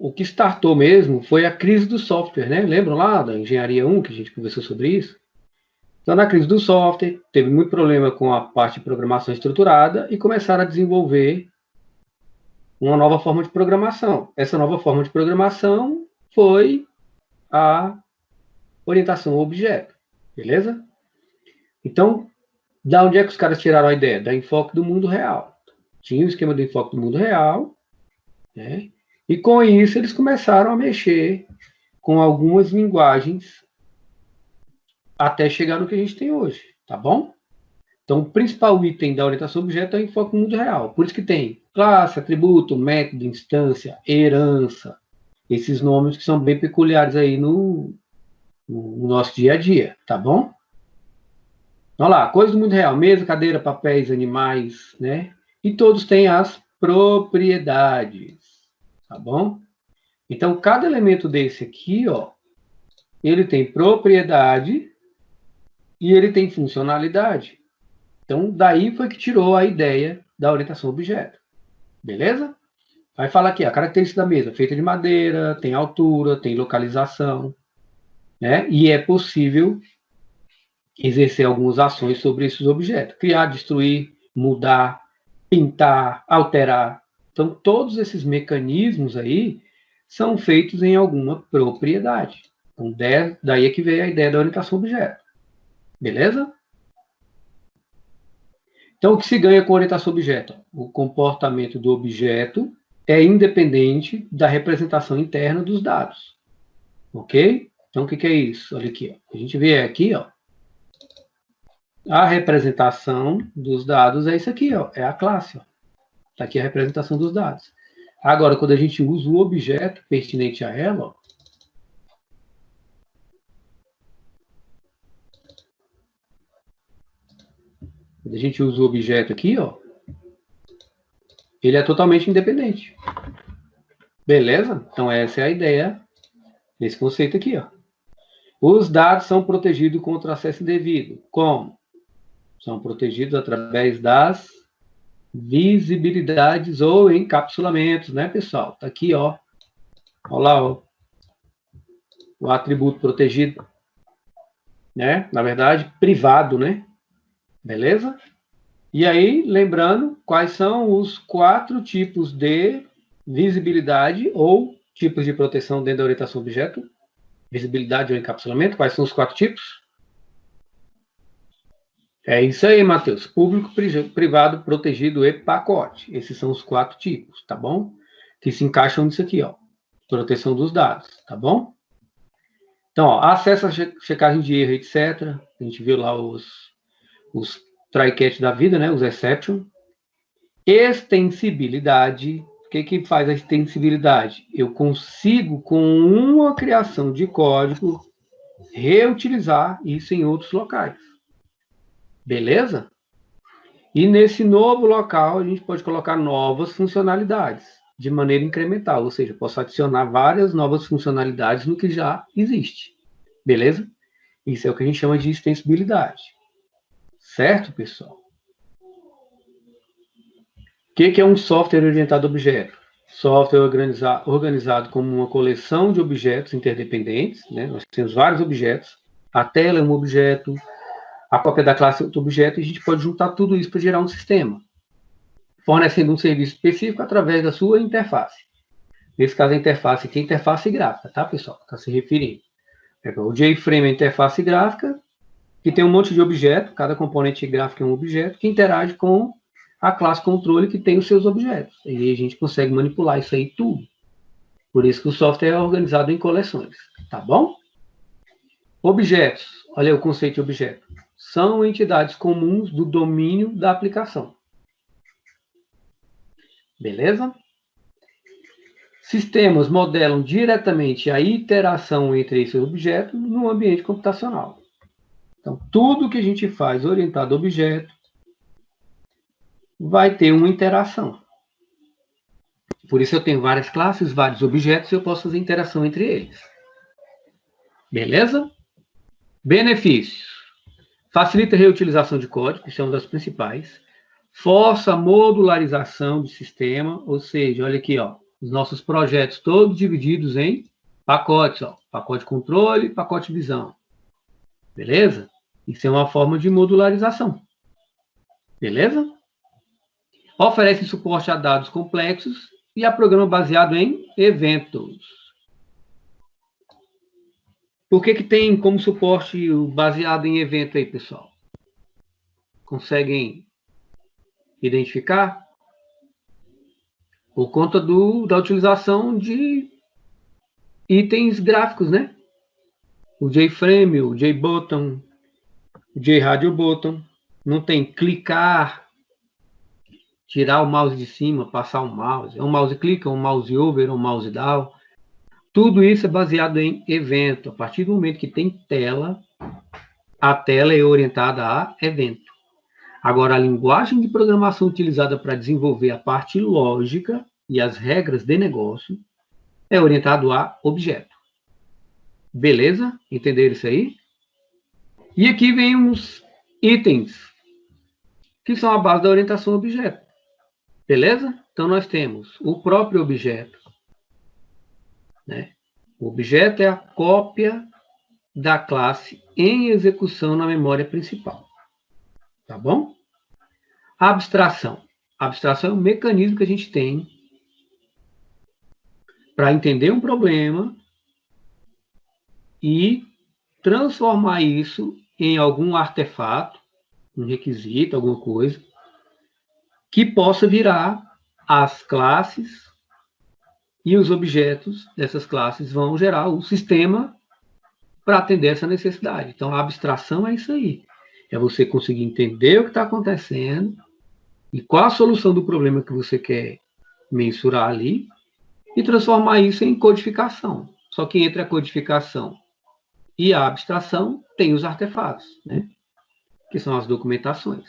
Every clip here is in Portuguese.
o que startou mesmo foi a crise do software, né? Lembram lá da Engenharia 1, que a gente conversou sobre isso? Então, na crise do software, teve muito problema com a parte de programação estruturada e começaram a desenvolver uma nova forma de programação. Essa nova forma de programação foi a orientação ao objeto, beleza? Então, da onde é que os caras tiraram a ideia? Da enfoque do mundo real. Tinha o esquema do enfoque do mundo real, né? E com isso eles começaram a mexer com algumas linguagens até chegar no que a gente tem hoje, tá bom? Então, o principal item da orientação ao objeto é o enfoque no mundo real. Por isso que tem classe, atributo, método, instância, herança. Esses nomes que são bem peculiares aí no nosso dia a dia, tá bom? Vamos lá, coisas do mundo real. Mesa, cadeira, papéis, animais, né? E todos têm as propriedades, tá bom? Então, cada elemento desse aqui, ó, ele tem propriedade e ele tem funcionalidade. Então, daí foi que tirou a ideia da orientação ao objeto. Beleza? Vai falar aqui, a característica da mesa, feita de madeira, tem altura, tem localização, né? E é possível exercer algumas ações sobre esses objetos. Criar, destruir, mudar, pintar, alterar. Então, todos esses mecanismos aí são feitos em alguma propriedade. Então, daí é que veio a ideia da orientação ao objeto. Beleza? Então, o que se ganha com orientação ao objeto? O comportamento do objeto é independente da representação interna dos dados. Ok? Então, o que é isso? Olha aqui. Ó. A gente vê aqui, ó, a representação dos dados é isso aqui, ó, é a classe. Está aqui a representação dos dados. Agora, quando a gente usa o objeto pertinente a ela, ó, quando a gente usa o objeto aqui, ó, ele é totalmente independente. Beleza? Então, essa é a ideia desse conceito aqui. Ó. Os dados são protegidos contra acesso indevido. Como? São protegidos através das visibilidades ou encapsulamentos, né, pessoal? Tá aqui, ó. Olha lá, ó. O atributo protegido, né? Na verdade, privado, né? Beleza? E aí, lembrando, quais são os 4 tipos de visibilidade ou tipos de proteção dentro da orientação ao objeto? Visibilidade ou encapsulamento, quais são os 4 tipos? É isso aí, Matheus. Público, privado, protegido e pacote. Esses são os 4 tipos, tá bom? Que se encaixam nisso aqui, ó. Proteção dos dados, tá bom? Então, ó, acesso à checagem de erro, etc. A gente viu lá os try-catch da vida, né? Os exception. Extensibilidade. O que faz a extensibilidade? Eu consigo, com uma criação de código, reutilizar isso em outros locais. Beleza? E nesse novo local, a gente pode colocar novas funcionalidades de maneira incremental, ou seja, posso adicionar várias novas funcionalidades no que já existe. Beleza? Isso é o que a gente chama de extensibilidade. Certo, pessoal? O que é um software orientado a objeto? Software organizado como uma coleção de objetos interdependentes, né? Nós temos vários objetos, a tela é um objeto, a cópia da classe é outro objeto, e a gente pode juntar tudo isso para gerar um sistema, fornecendo um serviço específico através da sua interface. Nesse caso, a interface aqui é interface gráfica, tá, pessoal? Está se referindo. O JFrame é a interface gráfica, que tem um monte de objetos, cada componente gráfico é um objeto, que interage com a classe controle que tem os seus objetos. E aí a gente consegue manipular isso aí tudo. Por isso que o software é organizado em coleções, tá bom? Objetos, olha o conceito de objeto. São entidades comuns do domínio da aplicação. Beleza? Sistemas modelam diretamente a interação entre esses objetos no ambiente computacional. Então, tudo que a gente faz orientado a objeto vai ter uma interação. Por isso eu tenho várias classes, vários objetos, e eu posso fazer interação entre eles. Beleza? Benefícios. Facilita a reutilização de código, isso é uma das principais. Força a modularização do sistema, ou seja, olha aqui, ó, Os nossos projetos todos divididos em pacotes, ó. Pacote controle, pacote visão. Beleza? Isso é uma forma de modularização. Beleza? Oferece suporte a dados complexos e a programa baseado em eventos. Por que tem como suporte o baseado em evento aí, pessoal? Conseguem identificar? Por conta da utilização de itens gráficos, né? O JFrame, o JButton, o JRadioButton. Não tem clicar, tirar o mouse de cima, passar o mouse. É um mouse click, é um mouse over, é um mouse down. Tudo isso é baseado em evento. A partir do momento que tem tela, a tela é orientada a evento. Agora, a linguagem de programação utilizada para desenvolver a parte lógica e as regras de negócio é orientado a objeto. Beleza? Entenderam isso aí? E aqui vem uns itens que são a base da orientação a objeto. Beleza? Então, nós temos o próprio objeto. Né? O objeto é a cópia da classe em execução na memória principal. Tá bom? A abstração. A abstração é um mecanismo que a gente tem para entender um problema e transformar isso em algum artefato, um requisito, alguma coisa, que possa virar as classes e os objetos dessas classes vão gerar o sistema para atender essa necessidade. Então, a abstração é isso aí. É você conseguir entender o que está acontecendo e qual a solução do problema que você quer mensurar ali e transformar isso em codificação. Só que entre a codificação e a abstração tem os artefatos, né? Que são as documentações.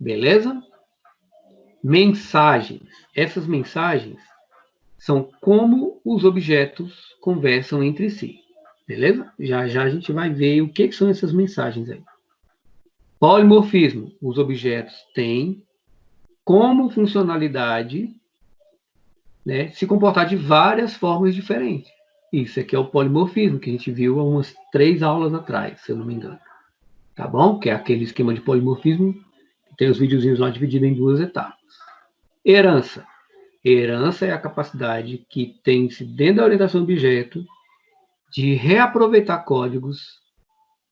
Beleza? Mensagens. Essas mensagens são como os objetos conversam entre si. Beleza? Já já a gente vai ver o que são essas mensagens aí. Polimorfismo. Os objetos têm como funcionalidade, né, se comportar de várias formas diferentes. Isso aqui é o polimorfismo, que a gente viu há umas 3 aulas atrás, se eu não me engano. Tá bom? Que é aquele esquema de polimorfismo, que tem os videozinhos lá divididos em 2 etapas. Herança. Herança é a capacidade que tem-se dentro da orientação do objeto de reaproveitar códigos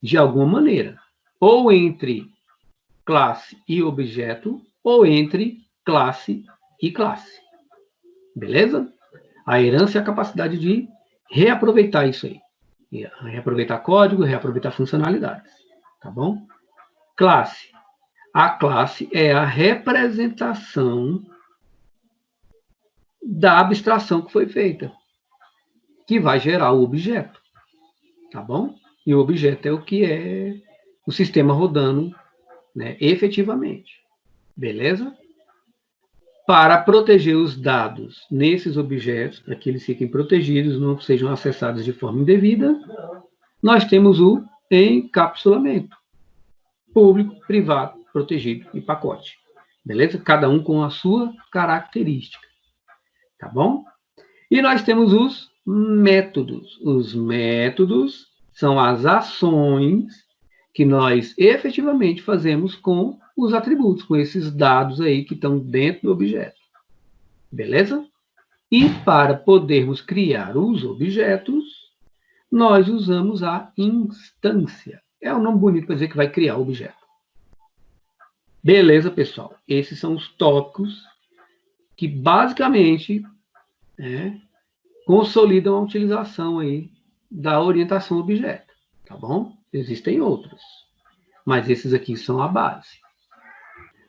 de alguma maneira. Ou entre classe e objeto, ou entre classe e classe. Beleza? A herança é a capacidade de reaproveitar isso aí. Reaproveitar código, reaproveitar funcionalidades. Tá bom? Classe. A classe é a representação da abstração que foi feita, que vai gerar o objeto. Tá bom? E o objeto é o que é o sistema rodando, né, efetivamente. Beleza? Para proteger os dados nesses objetos, para que eles fiquem protegidos, não sejam acessados de forma indevida, nós temos o encapsulamento. Público, privado, protegido e pacote. Beleza? Cada um com a sua característica. Tá bom? E nós temos os métodos. Os métodos são as ações que nós efetivamente fazemos com os atributos, com esses dados aí que estão dentro do objeto. Beleza? E para podermos criar os objetos, nós usamos a instância. É um nome bonito para dizer que vai criar o objeto. Beleza, pessoal? Esses são os tópicos que basicamente, né, consolidam a utilização aí da orientação objeto. Tá bom? Existem outros, mas esses aqui são a base.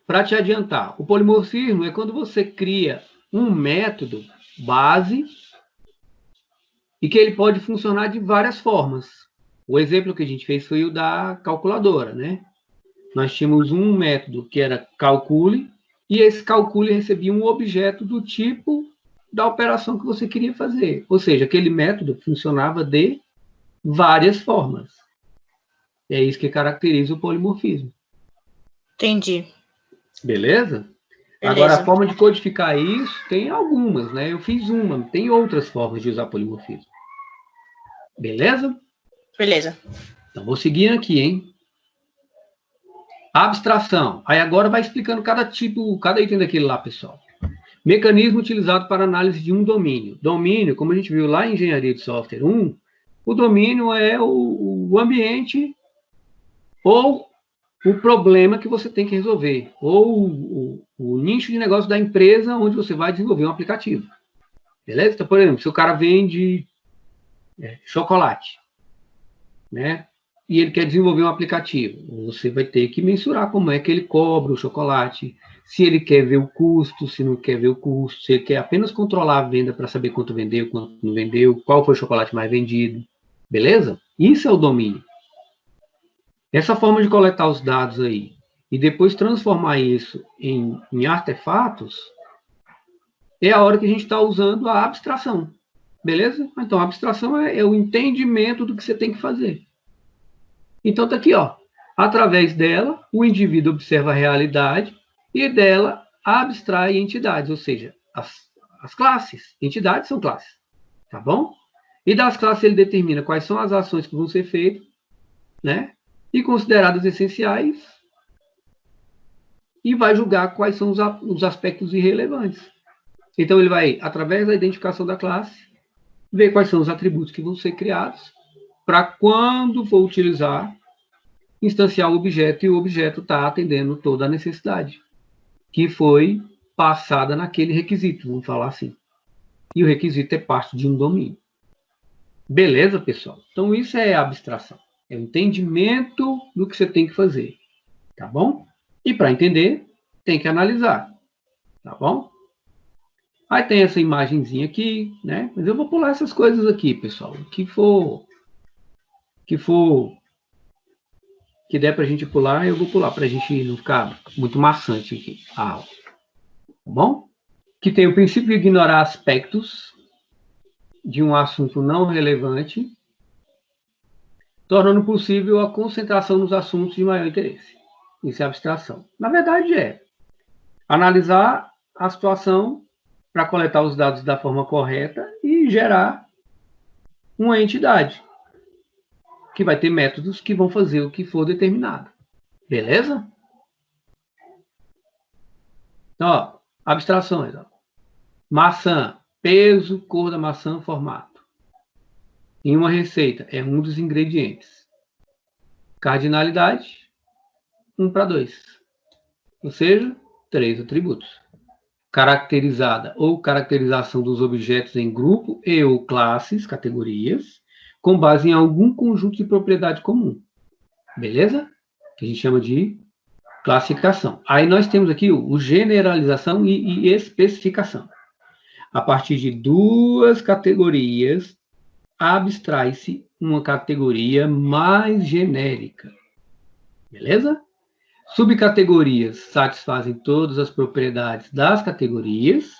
Para te adiantar, o polimorfismo é quando você cria um método base e que ele pode funcionar de várias formas. O exemplo que a gente fez foi o da calculadora, né? Nós tínhamos um método que era calcule, e esse calcule recebia um objeto do tipo da operação que você queria fazer. Ou seja, aquele método funcionava de várias formas. É isso que caracteriza o polimorfismo. Entendi. Beleza? Agora, a forma de codificar isso tem algumas, né? Eu fiz uma, tem outras formas de usar polimorfismo. Beleza? Beleza. Então, vou seguir aqui, hein? Abstração. Aí agora vai explicando cada tipo, cada item daquele lá, pessoal. Mecanismo utilizado para análise de um domínio. Domínio, como a gente viu lá em Engenharia de Software 1, o domínio é o ambiente ou o problema que você tem que resolver, ou o nicho de negócio da empresa onde você vai desenvolver um aplicativo. Beleza? Então, por exemplo, se o cara vende chocolate, né? E ele quer desenvolver um aplicativo, você vai ter que mensurar como é que ele cobra o chocolate, se ele quer ver o custo, se não quer ver o custo, se ele quer apenas controlar a venda para saber quanto vendeu, quanto não vendeu, qual foi o chocolate mais vendido. Beleza? Isso é o domínio. Essa forma de coletar os dados aí e depois transformar isso em artefatos é a hora que a gente está usando a abstração. Beleza? Então, a abstração é o entendimento do que você tem que fazer. Então, está aqui, ó. Através dela, o indivíduo observa a realidade e dela abstrai entidades, ou seja, as classes. Entidades são classes. Tá bom? E das classes ele determina quais são as ações que vão ser feitas, né? E consideradas essenciais, e vai julgar quais são os aspectos irrelevantes. Então, ele vai, através da identificação da classe, ver quais são os atributos que vão ser criados, para quando for utilizar, instanciar o objeto, e o objeto está atendendo toda a necessidade que foi passada naquele requisito, vamos falar assim. E o requisito é parte de um domínio. Beleza, pessoal? Então, isso é abstração. É o entendimento do que você tem que fazer. Tá bom? E para entender, tem que analisar. Tá bom? Aí tem essa imagenzinha aqui, né? Mas eu vou pular essas coisas aqui, pessoal. O que der para a gente pular, eu vou pular para a gente não ficar muito maçante aqui a aula. Tá bom? Que tem o princípio de ignorar aspectos de um assunto não relevante, tornando possível a concentração nos assuntos de maior interesse. Isso é abstração. Na verdade, é analisar a situação para coletar os dados da forma correta e gerar uma entidade que vai ter métodos que vão fazer o que for determinado. Beleza? Então, ó, abstrações. Ó. Maçã, peso, cor da maçã, formato. Em uma receita, é um dos ingredientes. Cardinalidade, 1:2. Ou seja, 3 atributos. Caracterizada ou caracterização dos objetos em grupo e ou classes, categorias, com base em algum conjunto de propriedade comum. Beleza? Que a gente chama de classificação. Aí nós temos aqui o generalização e especificação. A partir de duas categorias, abstrai-se uma categoria mais genérica. Beleza? Subcategorias satisfazem todas as propriedades das categorias,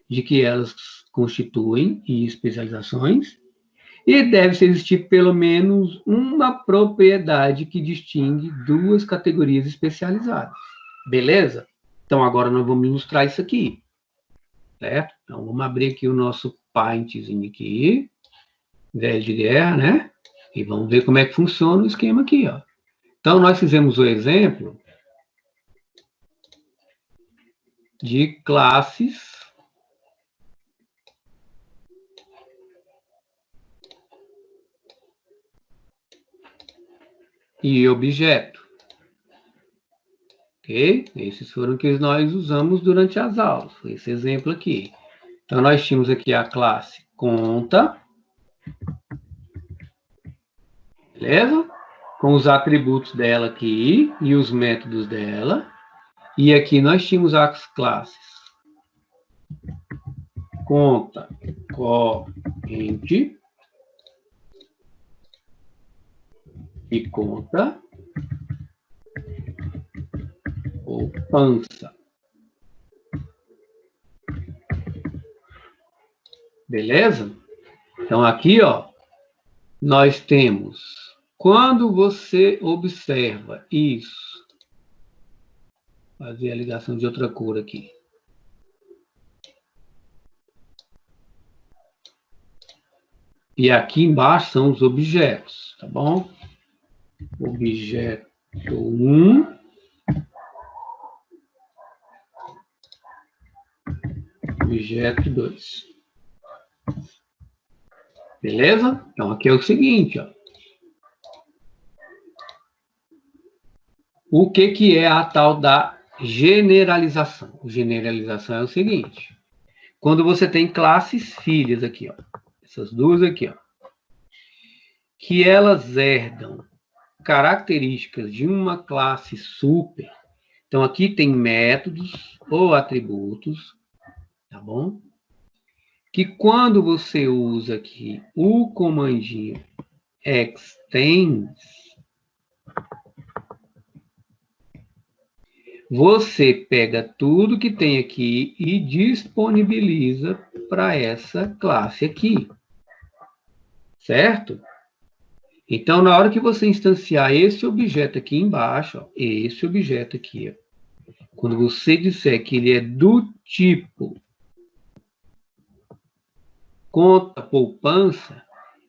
de que elas constituem, e especializações, e deve existir pelo menos uma propriedade que distingue duas categorias especializadas. Beleza? Então, agora nós vamos ilustrar isso aqui. Certo? Então, vamos abrir aqui o nosso Paintzinho aqui, velho de guerra, né? E vamos ver como é que funciona o esquema aqui, ó. Então, nós fizemos o exemplo de classes e objeto. Ok? Esses foram que nós usamos durante as aulas. Foi esse exemplo aqui. Então, nós tínhamos aqui a classe conta. Beleza? Com os atributos dela aqui e os métodos dela. E aqui nós tínhamos as classes conta, corrente e conta poupança. Beleza? Então, aqui, ó, nós temos, quando você observa isso, fazer a ligação de outra cor aqui. E aqui embaixo são os objetos, tá bom? Objeto 1. Objeto 2. Beleza? Então, aqui é o seguinte, ó. O que é a tal da generalização? Generalização é o seguinte. Quando você tem classes filhas aqui, ó. Essas duas aqui, ó. Que elas herdam características de uma classe super. Então, aqui tem métodos ou atributos, tá bom? Que quando você usa aqui o comandinho extends, você pega tudo que tem aqui e disponibiliza para essa classe aqui. Certo? Então, na hora que você instanciar esse objeto aqui embaixo, ó, esse objeto aqui, ó, quando você disser que ele é do tipo conta poupança,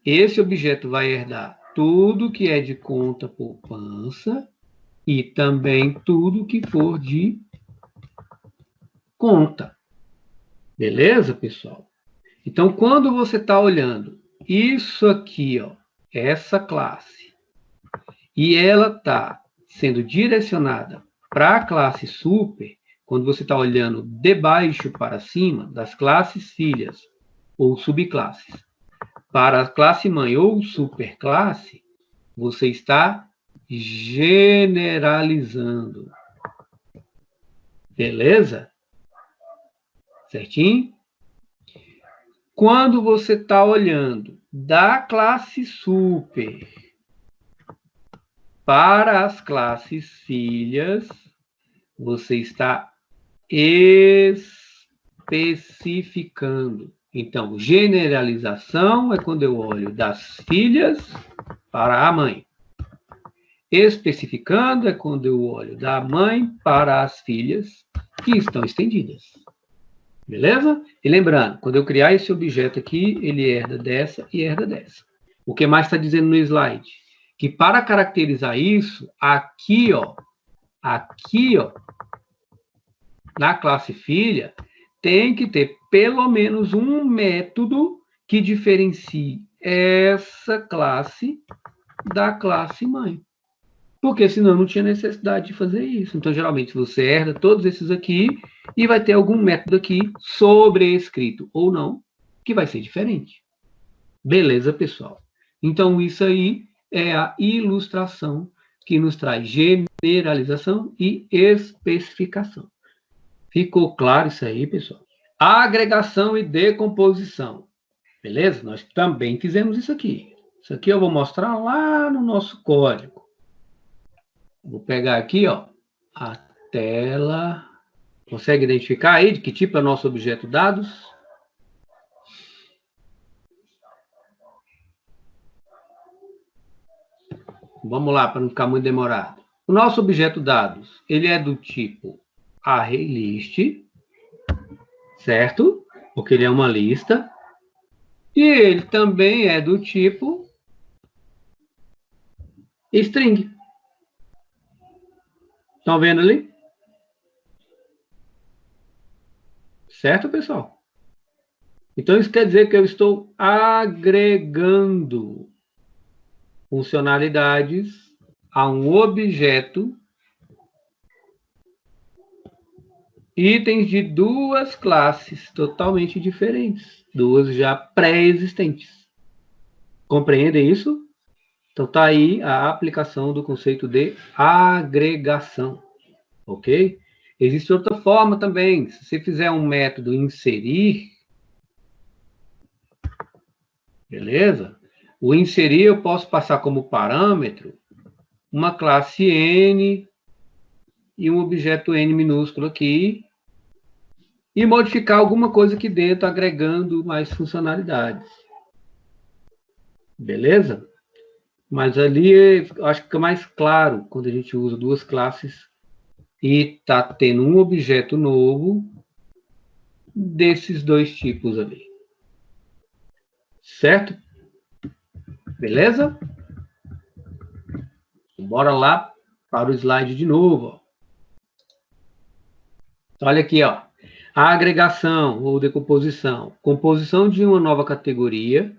esse objeto vai herdar tudo que é de conta poupança e também tudo que for de conta. Beleza, pessoal? Então, quando você está olhando isso aqui, ó, essa classe, e ela está sendo direcionada para a classe super, quando você está olhando de baixo para cima, das classes filhas ou subclasses, para a classe mãe ou superclasse, você está generalizando. Beleza? Certinho? Quando você está olhando da classe super para as classes filhas, você está especificando. Então, generalização é quando eu olho das filhas para a mãe. Especificando é quando eu olho da mãe para as filhas que estão estendidas. Beleza? E lembrando, quando eu criar esse objeto aqui, ele herda dessa e herda dessa. O que mais está dizendo no slide? Que para caracterizar isso, aqui, ó, na classe filha, tem que ter pelo menos um método que diferencie essa classe da classe mãe. Porque senão não tinha necessidade de fazer isso. Então, geralmente, você herda todos esses aqui e vai ter algum método aqui sobrescrito ou não, que vai ser diferente. Beleza, pessoal? Então, isso aí é a ilustração que nos traz generalização e especificação. Ficou claro isso aí, pessoal? Agregação e decomposição. Beleza? Nós também fizemos isso aqui. Isso aqui eu vou mostrar lá no nosso código. Vou pegar aqui, ó, a tela. Consegue identificar aí de que tipo é o nosso objeto dados? Vamos lá, para não ficar muito demorado. O nosso objeto dados, ele é do tipo ArrayList, certo? Porque ele é uma lista. E ele também é do tipo string. Estão vendo ali? Certo, pessoal? Então, isso quer dizer que eu estou agregando funcionalidades a um objeto, itens de duas classes totalmente diferentes, duas já pré-existentes. Compreendem isso? Então, está aí a aplicação do conceito de agregação, ok? Existe outra forma também. Se você fizer um método inserir, beleza? O inserir eu posso passar como parâmetro uma classe N e um objeto N minúsculo aqui e modificar alguma coisa aqui dentro, agregando mais funcionalidades. Beleza? Mas ali acho que fica mais claro quando a gente usa duas classes e está tendo um objeto novo desses dois tipos ali. Certo? Beleza? Bora lá para o slide de novo. Olha aqui, ó. A agregação ou decomposição. Composição de uma nova categoria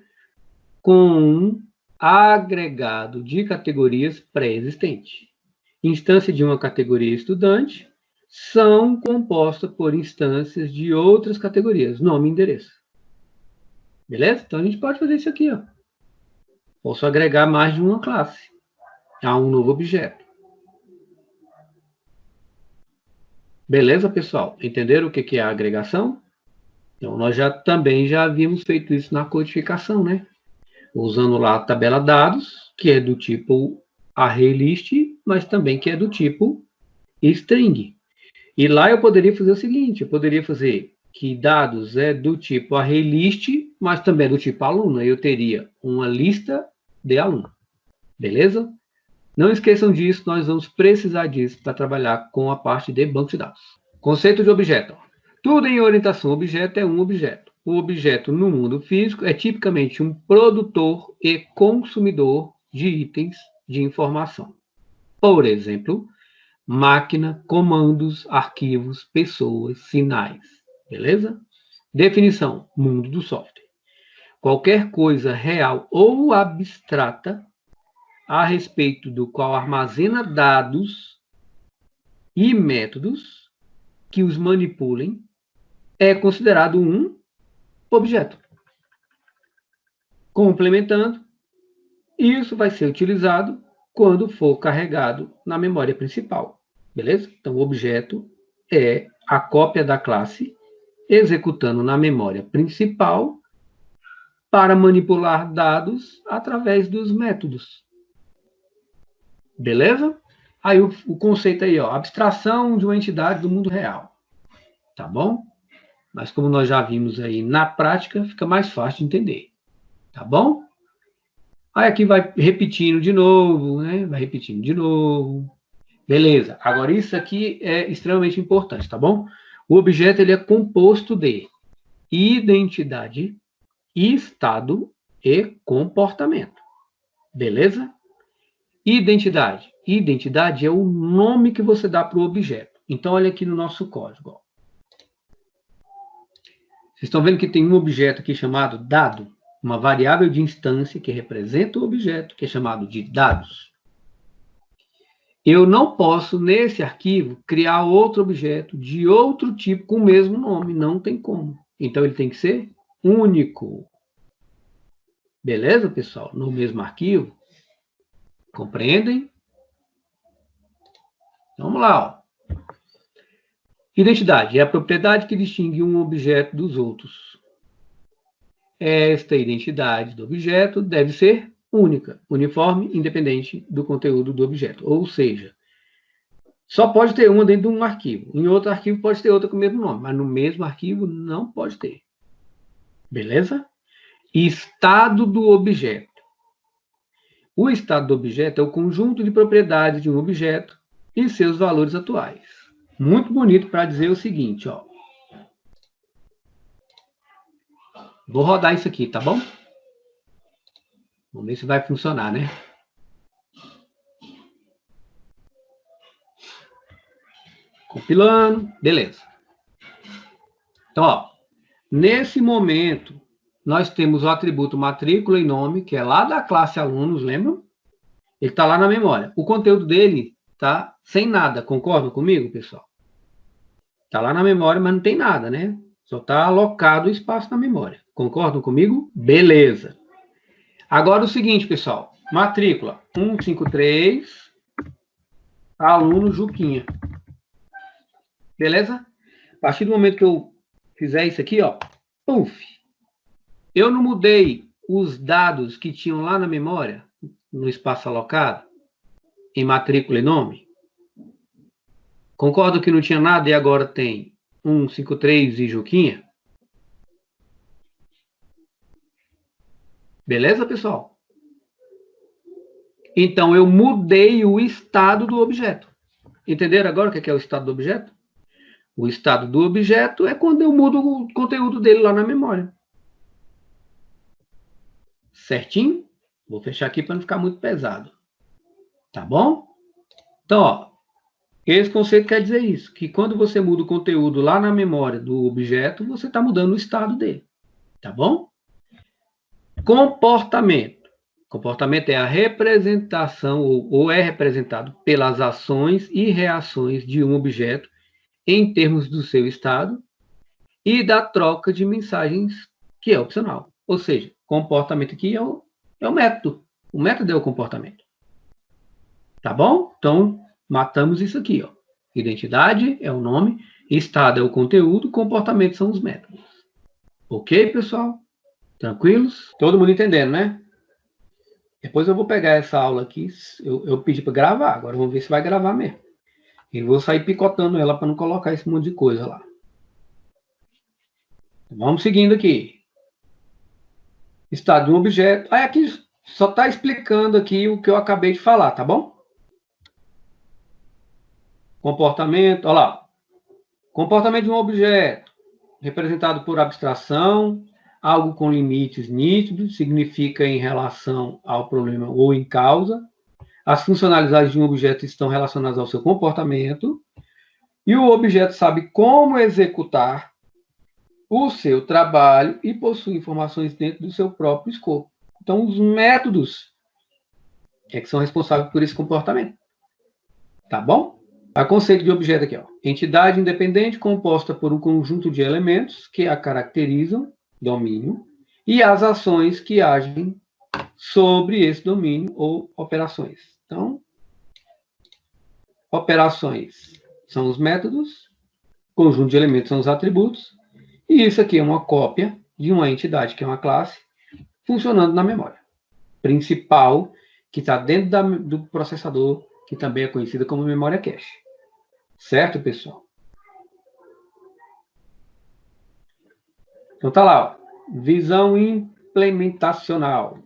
com um agregado de categorias pré-existente. Instância de uma categoria estudante são compostas por instâncias de outras categorias, nome e endereço. Beleza? Então, a gente pode fazer isso aqui, ó. Posso agregar mais de uma classe a um novo objeto. Beleza, pessoal? Entenderam o que é a agregação? Então, nós também já havíamos feito isso na codificação, né? Usando lá a tabela dados, que é do tipo ArrayList, mas também que é do tipo string. E lá eu poderia fazer o seguinte, eu poderia fazer que dados é do tipo ArrayList, mas também é do tipo aluno. Aí eu teria uma lista de aluno. Beleza? Não esqueçam disso, nós vamos precisar disso para trabalhar com a parte de banco de dados. Conceito de objeto. Tudo em orientação objeto é um objeto. O objeto no mundo físico é tipicamente um produtor e consumidor de itens de informação. Por exemplo, máquina, comandos, arquivos, pessoas, sinais. Beleza? Definição: mundo do software. Qualquer coisa real ou abstrata a respeito do qual armazena dados e métodos que os manipulem é considerado um objeto. Complementando, isso vai ser utilizado quando for carregado na memória principal. Beleza? Então, o objeto é a cópia da classe executando na memória principal para manipular dados através dos métodos. Beleza? Aí o conceito aí, ó, abstração de uma entidade do mundo real. Tá bom? Mas como nós já vimos aí na prática, fica mais fácil de entender. Tá bom? Aí aqui vai repetindo de novo, né? Vai repetindo de novo. Beleza. Agora isso aqui é extremamente importante, tá bom? O objeto ele é composto de identidade, estado e comportamento. Beleza? Identidade. Identidade é o nome que você dá para o objeto. Então, olha aqui no nosso código. Ó. Vocês estão vendo que tem um objeto aqui chamado dado, uma variável de instância que representa o objeto, que é chamado de dados. Eu não posso, nesse arquivo, criar outro objeto de outro tipo com o mesmo nome. Não tem como. Então, ele tem que ser único. Beleza, pessoal? No mesmo arquivo. Compreendem? Vamos lá. Ó. Identidade é a propriedade que distingue um objeto dos outros. Esta identidade do objeto deve ser única, uniforme, independente do conteúdo do objeto. Ou seja, só pode ter uma dentro de um arquivo. Em outro arquivo pode ter outra com o mesmo nome, mas no mesmo arquivo não pode ter. Beleza? Estado do objeto. O estado do objeto é o conjunto de propriedades de um objeto e seus valores atuais. Muito bonito para dizer o seguinte, ó. Vou rodar isso aqui, tá bom? Vamos ver se vai funcionar, né? Compilando, beleza. Então, ó, nesse momento, nós temos o atributo matrícula e nome, que é lá da classe alunos, lembram? Ele está lá na memória. O conteúdo dele está sem nada, concordam comigo, pessoal? Está lá na memória, mas não tem nada, né? Só está alocado o espaço na memória. Concordam comigo? Beleza. Agora o seguinte, pessoal. Matrícula 153, aluno Juquinha. Beleza? A partir do momento que eu fizer isso aqui, ó, puf, eu não mudei os dados que tinham lá na memória, no espaço alocado, em matrícula e nome. Concordo que não tinha nada e agora tem 153 e Juquinha? Beleza, pessoal? Então, eu mudei o estado do objeto. Entenderam agora o que é o estado do objeto? O estado do objeto é quando eu mudo o conteúdo dele lá na memória. Certinho? Vou fechar aqui para não ficar muito pesado. Tá bom? Então, ó, esse conceito quer dizer isso, que quando você muda o conteúdo lá na memória do objeto, você está mudando o estado dele. Tá bom? Comportamento. Comportamento é a representação ou é representado pelas ações e reações de um objeto em termos do seu estado e da troca de mensagens, que é opcional. Ou seja, comportamento aqui é o método. O método é o comportamento. Tá bom? Então, matamos isso aqui, ó. Identidade é o nome, estado é o conteúdo, comportamento são os métodos. Ok, pessoal? Tranquilos? Todo mundo entendendo, né? Depois eu vou pegar essa aula aqui, eu pedi para gravar, agora vamos ver se vai gravar mesmo. E vou sair picotando ela para não colocar esse monte de coisa lá. Vamos seguindo aqui. Estado de um objeto. Aí aqui só está explicando aqui o que eu acabei de falar, tá bom? Comportamento, olha lá. Comportamento de um objeto, representado por abstração, algo com limites nítidos, significa em relação ao problema ou em causa. As funcionalidades de um objeto estão relacionadas ao seu comportamento. E o objeto sabe como executar o seu trabalho e possui informações dentro do seu próprio escopo. Então, os métodos é que são responsáveis por esse comportamento. Tá bom? O conceito de objeto aqui, ó. Entidade independente composta por um conjunto de elementos que a caracterizam, domínio, e as ações que agem sobre esse domínio ou operações. Então, operações são os métodos, conjunto de elementos são os atributos, e isso aqui é uma cópia de uma entidade, que é uma classe, funcionando na memória principal, que está dentro do processador, que também é conhecida como memória cache. Certo, pessoal? Então tá lá, ó. Visão implementacional.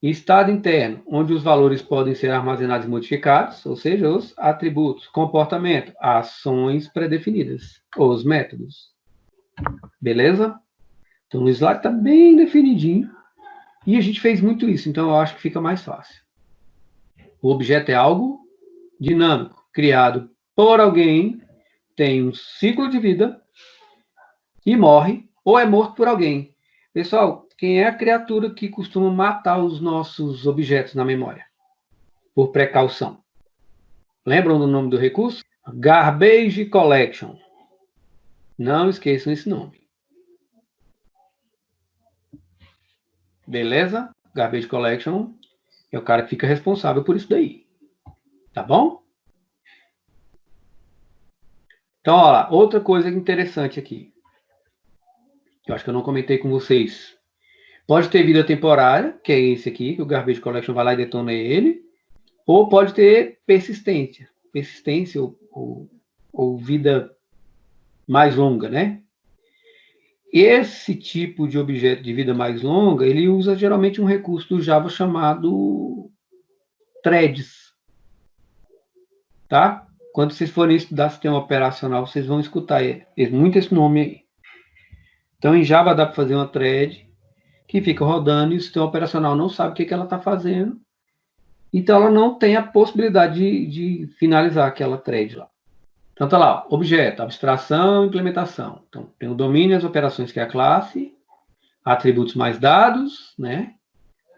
Estado interno, onde os valores podem ser armazenados e modificados, ou seja, os atributos. Comportamento, ações pré-definidas, os métodos. Beleza? Então o slide está bem definidinho. E a gente fez muito isso, então eu acho que fica mais fácil. O objeto é algo dinâmico, criado por alguém, tem um ciclo de vida e morre, ou é morto por alguém. Pessoal, quem é a criatura que costuma matar os nossos objetos na memória? Por precaução. Lembram do nome do recurso? Garbage Collection. Não esqueçam esse nome. Beleza? Garbage Collection é o cara que fica responsável por isso daí. Tá bom? Então, olha lá, outra coisa interessante aqui. Eu acho que eu não comentei com vocês. Pode ter vida temporária, que é esse aqui, que o Garbage Collection vai lá e detona ele. Ou pode ter persistência. Persistência ou vida mais longa, né? Esse tipo de objeto de vida mais longa, ele usa geralmente um recurso do Java chamado threads. Tá? Quando vocês forem estudar sistema operacional, vocês vão escutar muito esse nome aí. Então, em Java dá para fazer uma thread que fica rodando e o sistema operacional não sabe o que ela está fazendo. Então, ela não tem a possibilidade de finalizar aquela thread lá. Então, tá lá, ó, objeto, abstração, implementação. Então, tem o domínio, as operações, que é a classe, atributos mais dados, né?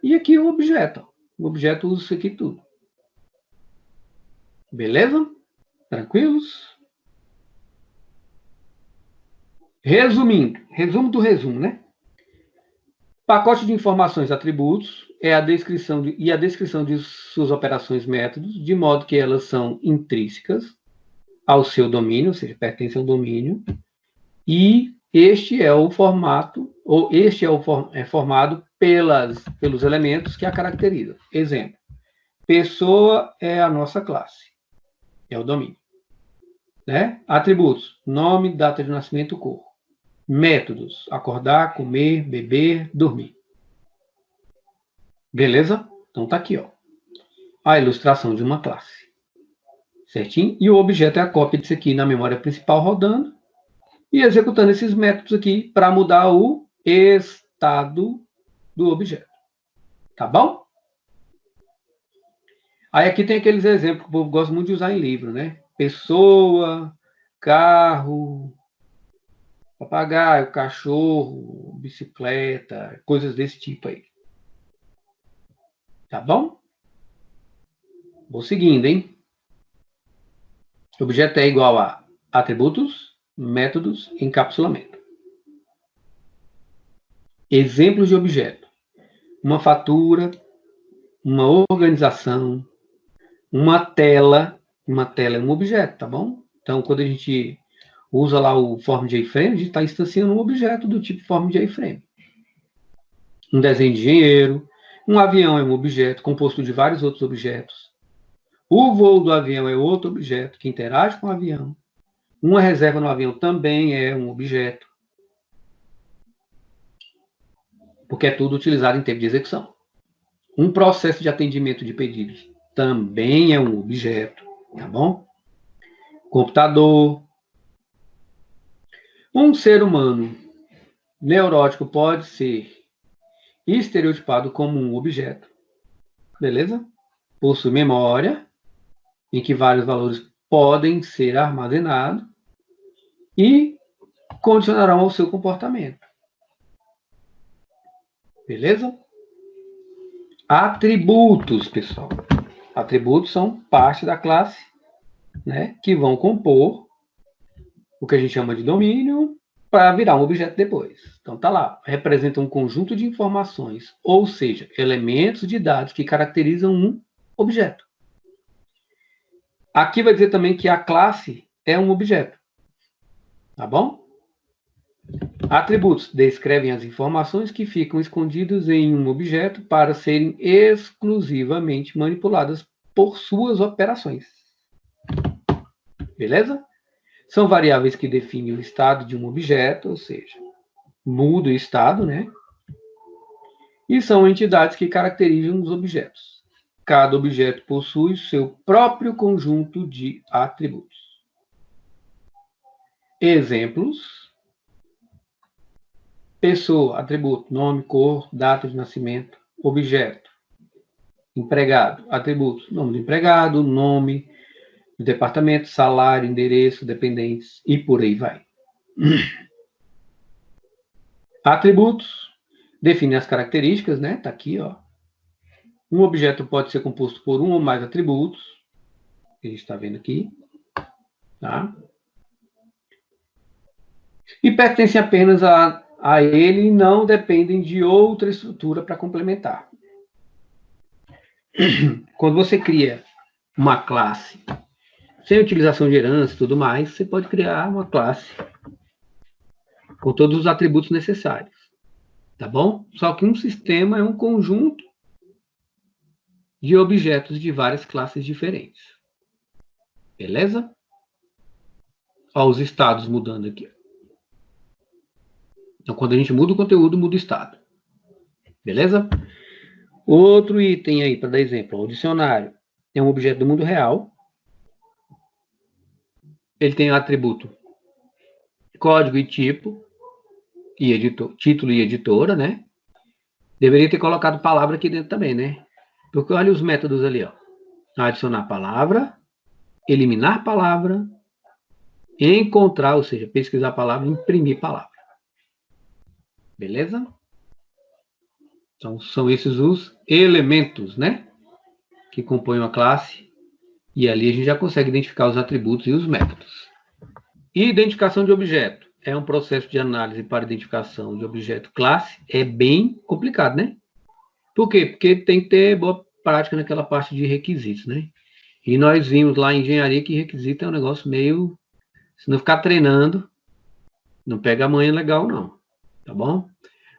E aqui o objeto. O objeto usa isso aqui tudo. Beleza? Tranquilos? Resumindo, resumo do resumo, né? Pacote de informações, atributos, é a descrição a descrição de suas operações, métodos, de modo que elas são intrínsecas ao seu domínio, ou seja, pertencem ao domínio, e este é o formato, ou este é formado pelos elementos que a caracterizam. Exemplo, pessoa é a nossa classe, é o domínio. Né? Atributos, nome, data de nascimento, cor. Métodos, acordar, comer, beber, dormir. Beleza? Então tá aqui, ó. A ilustração de uma classe. Certinho? E o objeto é a cópia disso aqui na memória principal rodando e executando esses métodos aqui para mudar o estado do objeto. Tá bom? Aí aqui tem aqueles exemplos que o povo gosta muito de usar em livro, né? Pessoa, carro, papagaio, cachorro, bicicleta, coisas desse tipo aí. Tá bom? Vou seguindo, hein? Objeto é igual a atributos, métodos, encapsulamento. Exemplos de objeto. Uma fatura, uma organização, uma tela. Uma tela é um objeto, tá bom? Então, quando a gente usa lá o Form.jframe, a gente está instanciando um objeto do tipo Form.jframe. Um desenho de engenheiro, um avião é um objeto composto de vários outros objetos. O voo do avião é outro objeto que interage com o avião. Uma reserva no avião também é um objeto. Porque é tudo utilizado em tempo de execução. Um processo de atendimento de pedidos também é um objeto, tá bom? Computador. Um ser humano neurótico pode ser estereotipado como um objeto, beleza? Possui memória, em que vários valores podem ser armazenados e condicionarão ao seu comportamento. Beleza? Atributos, pessoal. Atributos são parte da classe, né, que vão compor o que a gente chama de domínio para virar um objeto depois. Então tá lá, representa um conjunto de informações, ou seja, elementos de dados que caracterizam um objeto. Aqui vai dizer também que a classe é um objeto. Tá bom? Atributos descrevem as informações que ficam escondidas em um objeto para serem exclusivamente manipuladas por suas operações. Beleza? São variáveis que definem o estado de um objeto, ou seja, muda o estado, né? E são entidades que caracterizam os objetos. Cada objeto possui seu próprio conjunto de atributos. Exemplos. Pessoa, atributo, nome, cor, data de nascimento, objeto. Empregado, atributos, nome do empregado, nome do departamento, salário, endereço, dependentes e por aí vai. Atributos, define as características, né? Tá aqui, ó. Um objeto pode ser composto por um ou mais atributos, que a gente está vendo aqui, tá? E pertencem apenas a ele e não dependem de outra estrutura para complementar. Quando você cria uma classe sem utilização de herança e tudo mais, você pode criar uma classe com todos os atributos necessários, tá bom? Só que um sistema é um conjunto de objetos de várias classes diferentes. Beleza? Olha os estados mudando aqui. Então, quando a gente muda o conteúdo, muda o estado. Beleza? Outro item aí, para dar exemplo, o dicionário é um objeto do mundo real. Ele tem o atributo código e tipo, e editor, título e editora, né? Deveria ter colocado palavra aqui dentro também, né? Porque olha os métodos ali, ó. Adicionar palavra, eliminar palavra, encontrar, ou seja, pesquisar palavra, imprimir palavra. Beleza? Então, são esses os elementos, né? Que compõem uma classe. E ali a gente já consegue identificar os atributos e os métodos. Identificação de objeto. É um processo de análise para identificação de objeto classe. É bem complicado, né? Por quê? Porque tem que ter boa prática naquela parte de requisitos, né? E nós vimos lá em engenharia que requisito é um negócio meio... Se não ficar treinando, não pega a manha legal, não. Tá bom?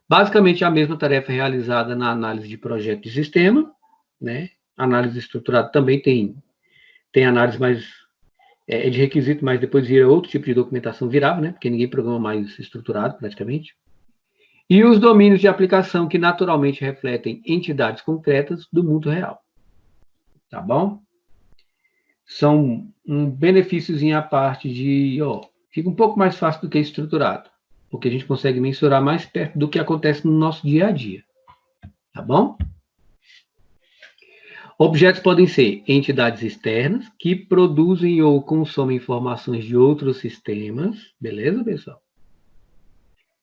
Basicamente, a mesma tarefa é realizada na análise de projeto de sistema, né? Análise estruturada também tem análise mais de requisito, mas depois vira outro tipo de documentação, virava, né? Porque ninguém programa mais estruturado, praticamente. E os domínios de aplicação que naturalmente refletem entidades concretas do mundo real. Tá bom? São um benefíciozinho à parte de, ó, fica um pouco mais fácil do que estruturado, porque a gente consegue mensurar mais perto do que acontece no nosso dia a dia. Tá bom? Objetos podem ser entidades externas que produzem ou consomem informações de outros sistemas, beleza, pessoal?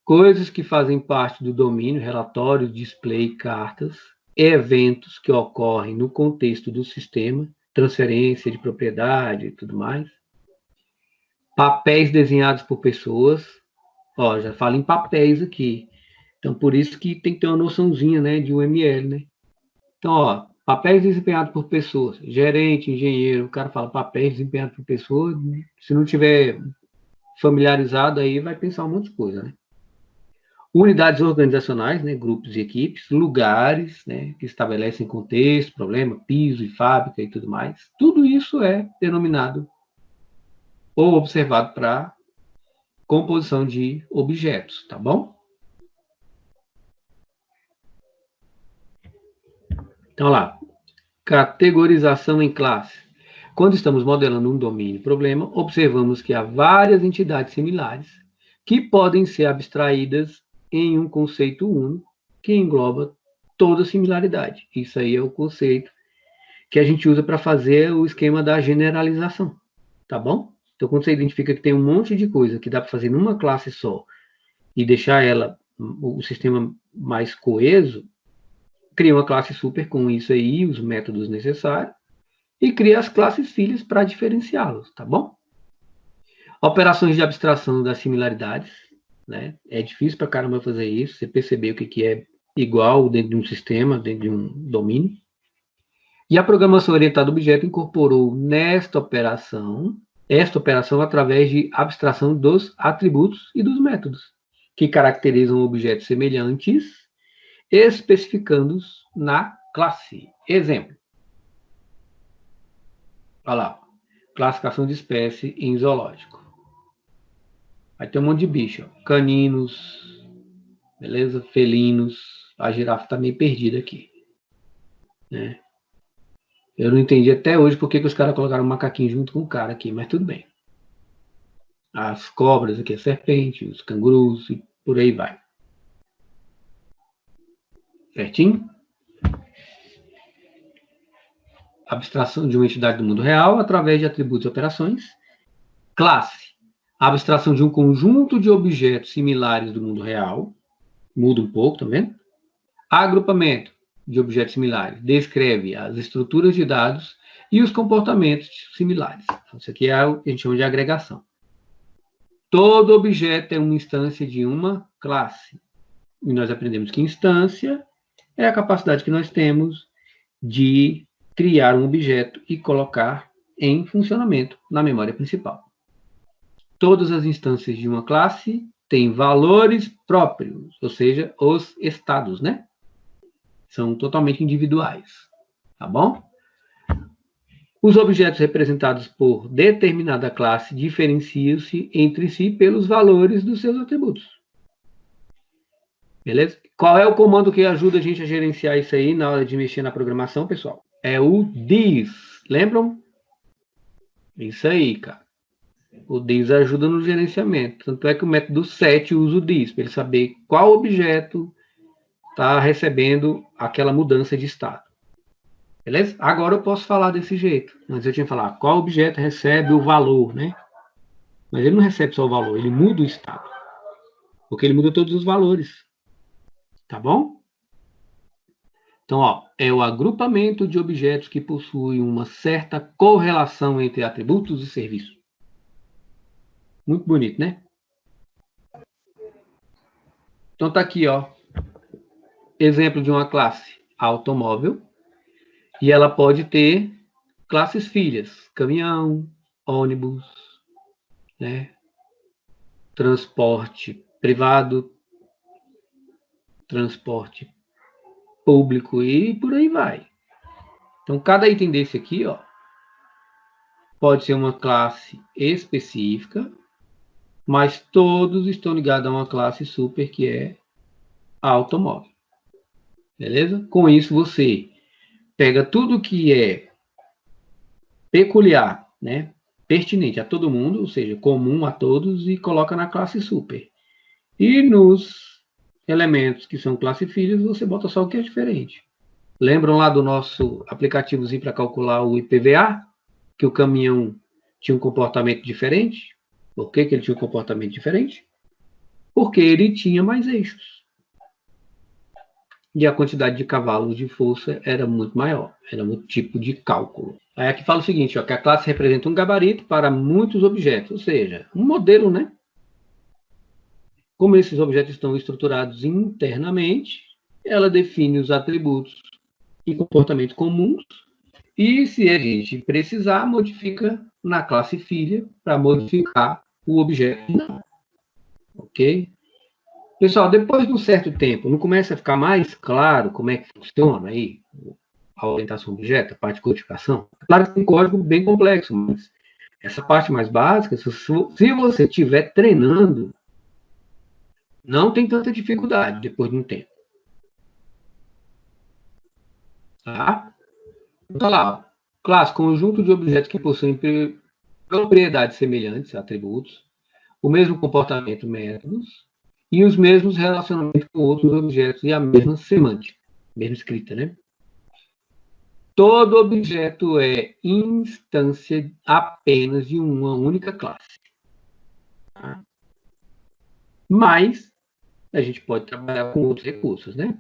Coisas que fazem parte do domínio, relatórios, display, cartas, eventos que ocorrem no contexto do sistema, transferência de propriedade e tudo mais. Papéis desenhados por pessoas, ó, já falo em papéis aqui, então por isso que tem que ter uma noçãozinha, né, de UML, né? Então, ó, papéis desempenhados por pessoas, gerente, engenheiro, o cara fala papéis desempenhados por pessoas, se não tiver familiarizado aí, vai pensar um monte de coisa, né? Unidades organizacionais, né, grupos e equipes, lugares, né, que estabelecem contexto, problema, piso e fábrica e tudo mais. Tudo isso é denominado ou observado para composição de objetos, tá bom? Então, lá, categorização em classe. Quando estamos modelando um domínio problema, observamos que há várias entidades similares que podem ser abstraídas em um conceito único que engloba toda similaridade. Isso aí é o conceito que a gente usa para fazer o esquema da generalização, tá bom? Então, quando você identifica que tem um monte de coisa que dá para fazer numa classe só e deixar ela, o sistema mais coeso, cria uma classe super com isso aí, os métodos necessários, e cria as classes filhas para diferenciá-los, tá bom? Operações de abstração das similaridades, né? É difícil para caramba fazer isso, você perceber o que é igual dentro de um sistema, dentro de um domínio. E a programação orientada a objeto incorporou esta operação através de abstração dos atributos e dos métodos, que caracterizam objetos semelhantes, especificando-os na classe. Exemplo. Olha lá, classificação de espécie em zoológico. Aí tem um monte de bicho, ó. Caninos, beleza? Felinos. A girafa está meio perdida aqui, né? Eu não entendi até hoje porque que os caras colocaram um macaquinho junto com o cara aqui, mas tudo bem. As cobras aqui, a serpente, os cangurus e por aí vai. Certinho? Abstração de uma entidade do mundo real através de atributos e operações. Classe. Abstração de um conjunto de objetos similares do mundo real. Muda um pouco, tá vendo? Agrupamento de objetos similares. Descreve as estruturas de dados e os comportamentos similares. Isso aqui é o que a gente chama de agregação. Todo objeto é uma instância de uma classe. E nós aprendemos que instância é a capacidade que nós temos de criar um objeto e colocar em funcionamento na memória principal. Todas as instâncias de uma classe têm valores próprios, ou seja, os estados, né? São totalmente individuais, tá bom? Os objetos representados por determinada classe diferenciam-se entre si pelos valores dos seus atributos. Beleza? Qual é o comando que ajuda a gente a gerenciar isso aí na hora de mexer na programação, pessoal? É o this. Lembram? Isso aí, cara. O this ajuda no gerenciamento. Tanto é que o método set usa o this, para ele saber qual objeto está recebendo aquela mudança de estado. Beleza? Agora eu posso falar desse jeito. Antes eu tinha que falar qual objeto recebe o valor, né? Mas ele não recebe só o valor, ele muda o estado. Porque ele muda todos os valores. Tá bom? Então, ó, é o agrupamento de objetos que possuem uma certa correlação entre atributos e serviços. Muito bonito, né? Então tá aqui, ó. Exemplo de uma classe automóvel. E ela pode ter classes filhas, caminhão, ônibus, né? Transporte privado, transporte público e por aí vai. Então, cada item desse aqui, ó, pode ser uma classe específica, mas todos estão ligados a uma classe super que é automóvel. Beleza? Com isso, você pega tudo que é peculiar, né, pertinente a todo mundo, ou seja, comum a todos, e coloca na classe super. E nos elementos que são classe filhos, você bota só o que é diferente. Lembram lá do nosso aplicativozinho para calcular o IPVA? Que o caminhão tinha um comportamento diferente? Por que ele tinha um comportamento diferente? Porque ele tinha mais eixos. E a quantidade de cavalos de força era muito maior. Era um tipo de cálculo. Aí aqui fala o seguinte, ó, que a classe representa um gabarito para muitos objetos, ou seja, um modelo, né? Como esses objetos estão estruturados internamente, ela define os atributos e comportamentos comuns, e se a gente precisar, modifica na classe filha para modificar o objeto final. Ok? Pessoal, depois de um certo tempo, não começa a ficar mais claro como é que funciona aí a orientação do objeto, a parte de codificação? Claro que tem um código bem complexo, mas essa parte mais básica, se você estiver treinando, não tem tanta dificuldade depois de um tempo. Tá? Então lá, classe, conjunto de objetos que possuem propriedades semelhantes, atributos, o mesmo comportamento, métodos, e os mesmos relacionamentos com outros objetos e a mesma semântica, mesma escrita, né? Todo objeto é instância apenas de uma única classe. Tá? Mas a gente pode trabalhar com outros recursos, né?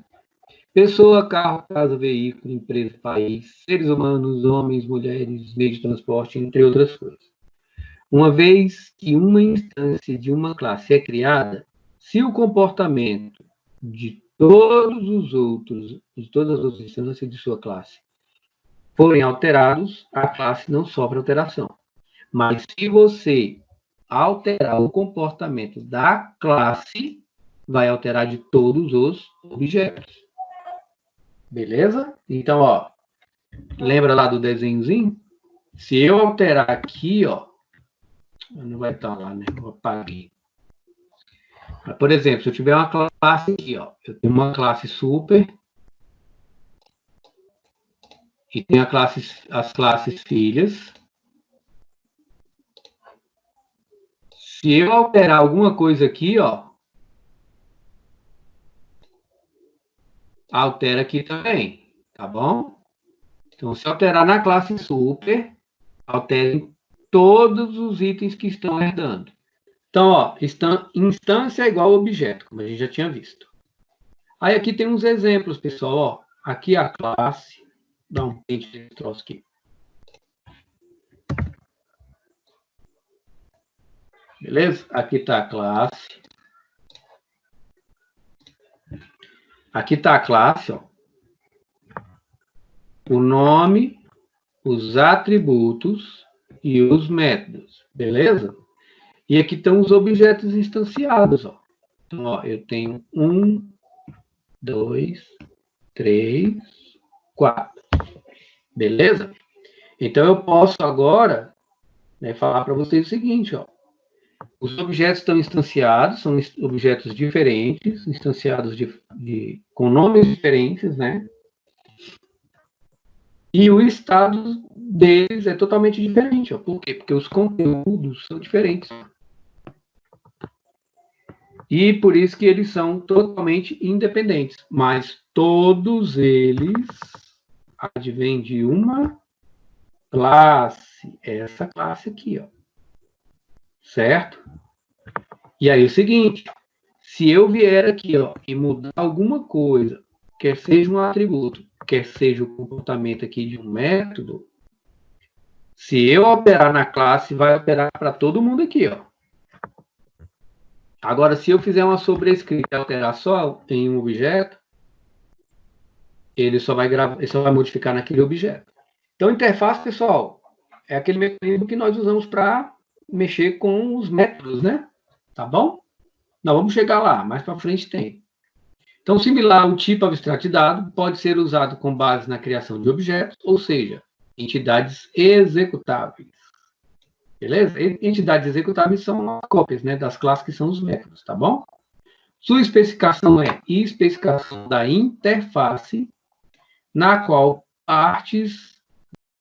Pessoa, carro, casa, veículo, empresa, país, seres humanos, homens, mulheres, meio de transporte, entre outras coisas. Uma vez que uma instância de uma classe é criada, se o comportamento de todas as outras instâncias de sua classe forem alterados, a classe não sofre alteração. Mas se você alterar o comportamento da classe, vai alterar de todos os objetos. Beleza? Então, ó, lembra lá do desenhozinho? Se eu alterar aqui, ó, não vai estar lá, né? Eu apaguei. Por exemplo, se eu tiver uma classe aqui, ó, eu tenho uma classe super e tenho as classes filhas. Se eu alterar alguma coisa aqui, ó, altera aqui também, tá bom? Então, se alterar na classe super, altere todos os itens que estão herdando. Então, ó, instância é igual a objeto, como a gente já tinha visto. Aí aqui tem uns exemplos, pessoal. Ó, aqui a classe, dá um print desse troço aqui. Beleza? Aqui está a classe. Aqui está a classe, ó. O nome, os atributos e os métodos. Beleza? E aqui estão os objetos instanciados, ó. Então, ó, eu tenho 1, 2, 3, 4. Beleza? Então, eu posso agora, né, falar para vocês o seguinte, ó. Os objetos estão instanciados, são objetos diferentes, instanciados com nomes diferentes, né? E o estado deles é totalmente diferente. Ó. Por quê? Porque os conteúdos são diferentes. E por isso que eles são totalmente independentes. Mas todos eles advêm de uma classe. Essa classe aqui, ó. Certo? E aí é o seguinte, se eu vier aqui, ó, e mudar alguma coisa, quer seja um atributo, quer seja o comportamento aqui de um método, se eu operar na classe, vai operar para todo mundo aqui, ó. Agora, se eu fizer uma sobrescrita e alterar só em um objeto, ele só vai modificar naquele objeto. Então, interface, pessoal, é aquele mecanismo que nós usamos para mexer com os métodos, né? Tá bom? Nós vamos chegar lá, mais para frente tem. Então, similar, o tipo abstrato dado pode ser usado com base na criação de objetos, ou seja, entidades executáveis. Beleza? Entidades executáveis são as cópias, né, das classes que são os métodos, tá bom? Sua especificação é especificação da interface, na qual partes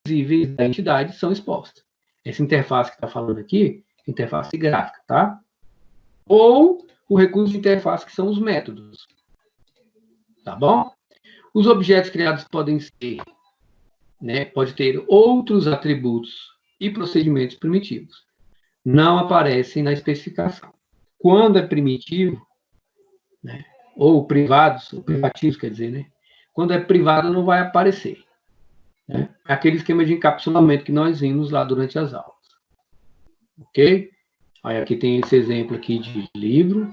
visíveis da entidade são expostas. Essa interface que está falando aqui, interface gráfica, tá? Ou o recurso de interface, que são os métodos. Tá bom? Os objetos criados podem ser, né, pode ter outros atributos e procedimentos primitivos. Não aparecem na especificação. Quando é primitivo, né, ou privados, ou privativos, quer dizer, né? Quando é privado, não vai aparecer. Né? Aquele esquema de encapsulamento que nós vimos lá durante as aulas. Ok? Aí aqui tem esse exemplo aqui de livro.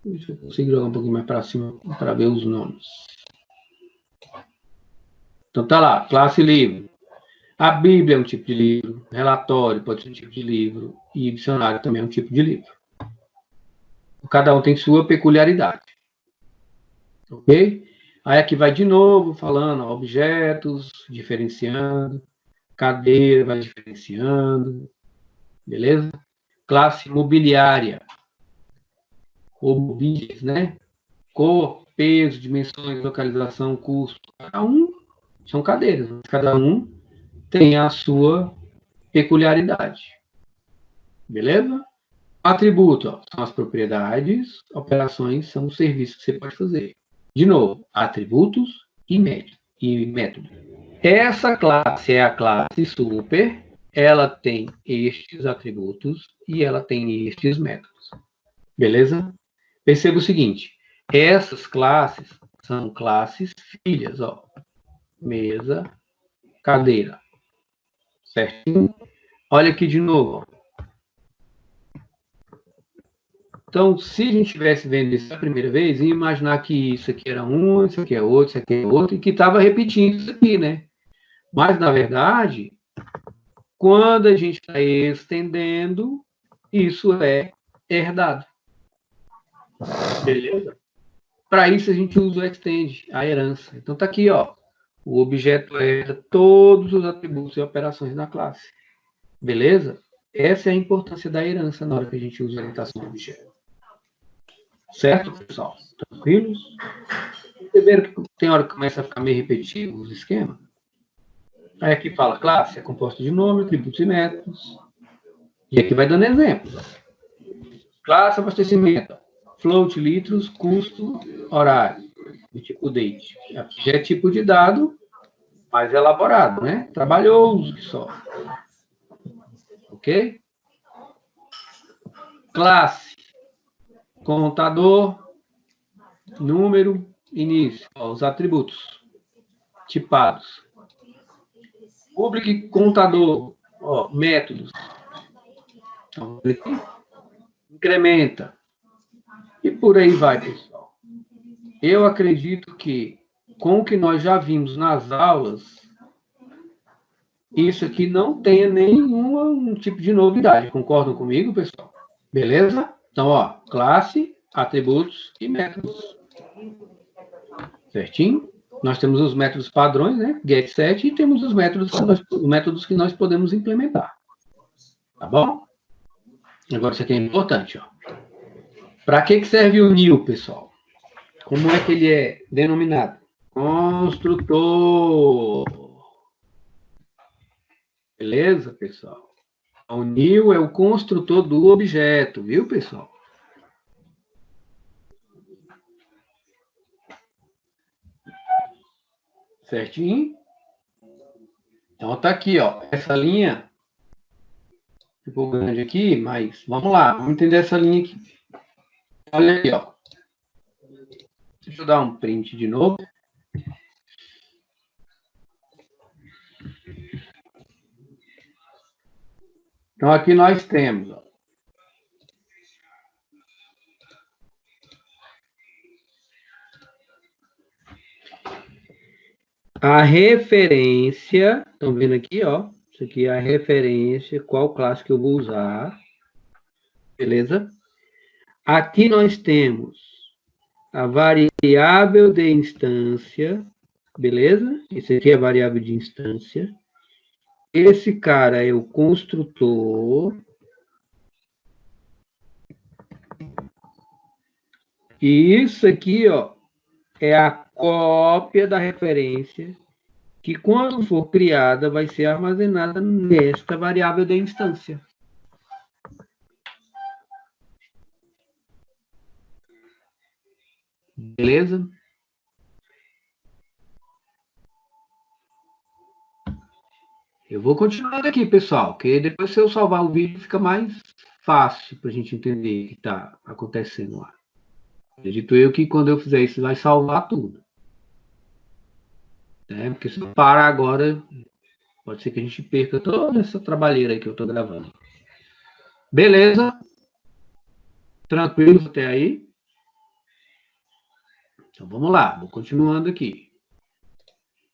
Deixa eu conseguir jogar um pouquinho mais para cima para ver os nomes. Então tá lá, classe livro. A Bíblia é um tipo de livro, relatório pode ser um tipo de livro, e dicionário também é um tipo de livro. Cada um tem sua peculiaridade. Ok? Aí aqui vai de novo falando, ó, objetos, diferenciando, cadeira vai diferenciando, beleza? Classe mobiliária, ou mobílias, né? Cor, peso, dimensões, localização, custo. Cada um são cadeiras, cada um tem a sua peculiaridade. Beleza? Atributo, ó, são as propriedades, operações são os serviços que você pode fazer. De novo, atributos e método. Essa classe é a classe super, ela tem estes atributos e ela tem estes métodos. Beleza? Perceba o seguinte, essas classes são classes filhas, ó. Mesa, cadeira. Certinho? Olha aqui de novo, ó. Então, se a gente estivesse vendo isso a primeira vez, ia imaginar que isso aqui era um, isso aqui é outro, isso aqui é outro, e que estava repetindo isso aqui, né? Mas, na verdade, quando a gente está estendendo, isso é herdado. Beleza? Para isso, a gente usa o extend, a herança. Então, está aqui, ó. O objeto herda todos os atributos e operações da classe. Beleza? Essa é a importância da herança na hora que a gente usa a orientação do objeto. Certo, pessoal? Tranquilos? Perceberam que tem hora que começa a ficar meio repetitivo os esquemas? Aí aqui fala classe, é composto de nome, atributos e métodos. E aqui vai dando exemplos. Classe, abastecimento. Float, litros, custo, horário. E tipo date. Aqui já é tipo de dado mais elaborado, né? Trabalhoso só. Ok? Classe. Contador, número, início. Ó, os atributos tipados. Public, contador. Ó, métodos. Então, incrementa. E por aí vai, pessoal. Eu acredito que, com o que nós já vimos nas aulas, isso aqui não tenha nenhum tipo de novidade. Concordam comigo, pessoal? Beleza? Então, ó, classe, atributos e métodos. Certinho? Nós temos os métodos padrões, né? Get, set, e temos os métodos que nós podemos implementar. Tá bom? Agora, isso aqui é importante, ó. Para que serve o new, pessoal? Como é que ele é denominado? Construtor. Beleza, pessoal? O new é o construtor do objeto, viu, pessoal? Certinho? Então, tá aqui, ó. Essa linha ficou grande aqui, mas vamos lá. Vamos entender essa linha aqui. Olha aqui, ó. Deixa eu dar um print de novo. Então, aqui nós temos, ó, a referência. Estão vendo aqui, ó? Isso aqui é a referência, qual classe que eu vou usar. Beleza? Aqui nós temos a variável de instância, beleza? Esse aqui é a variável de instância. Esse cara é o construtor. E isso aqui, ó, é a cópia da referência que, quando for criada, vai ser armazenada nesta variável de instância. Beleza? Eu vou continuando aqui, pessoal, porque depois se eu salvar o vídeo fica mais fácil para a gente entender o que está acontecendo lá. Acredito eu que quando eu fizer isso vai salvar tudo. Né? Porque se eu parar agora, pode ser que a gente perca toda essa trabalheira aí que eu estou gravando. Beleza? Tranquilo até aí? Então vamos lá, vou continuando aqui.